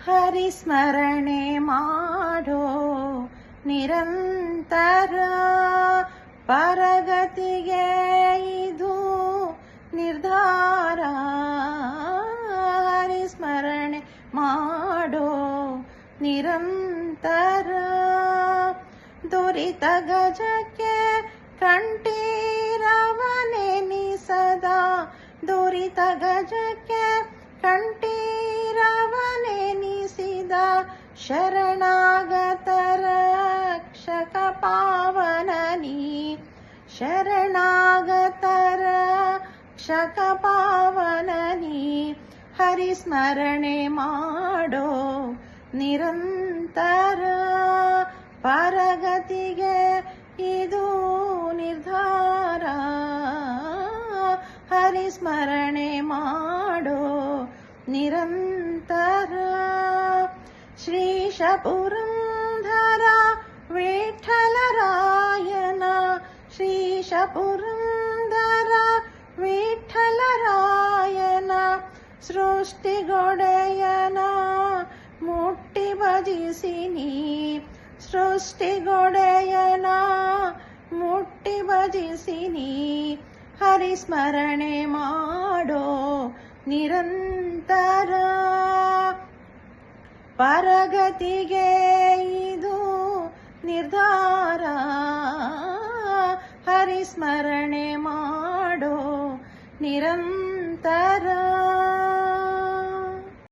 ಹರಿಸ್ಮರಣೆ ಮಾಡೋ ನಿರಂತರ, ಪರಗತಿಗೆ ಇದು ನಿರ್ಧಾರ. ಹರಿಸ್ಮರಣೆ ಮಾಡೋ ನಿರಂತರ, ದುರಿತ ಗಜಕ್ಕೆ ಕಂಠೀರವನೆನಿಸದ, ದುರಿತ ಗಜಕ್ಕೆ ಕಂಠೀರವನೆನಿಸಿದ ಶರಣಾಗತರ ರಕ್ಷಕ ಪಾವನನಿ. ಶರಣಾಗತರ ರಕ್ಷಕ ಪಾವನನಿ. ಹರಿಸ್ಮರಣೆ ಮಾಡೋ ನಿರಂತರ, ಪರಗತಿಗೆ ಇದು ನಿರ್ಧಾರ. ಹರಿಸ್ಮರಣೆ ಮಾಡೋ ನಿರಂತರ. ಶ್ರೀಶ ಪುರಂದರ ವಿಠ್ಠಲರಾಯನ, ಶ್ರೀಶ ಪುರಂದರ ವಿಠ್ಠಲರಾಯನ, ಸೃಷ್ಟಿಗೊಡೆಯನ ಮುಟ್ಟಿ ಭಜಿಸಿನಿ. ಸೃಷ್ಟಿಗೊಡೆಯನ ಮುಟ್ಟಿ ಭಜಿಸಿನಿ. ಹರಿಸ್ಮರಣೆ ಮಾಡೋ ನಿರಂತರ, ಪರಗತಿಗೆ ಇದು ನಿರ್ಧಾರ. ಹರಿಸ್ಮರಣೆ ಮಾಡೋ ನಿರಂತರ.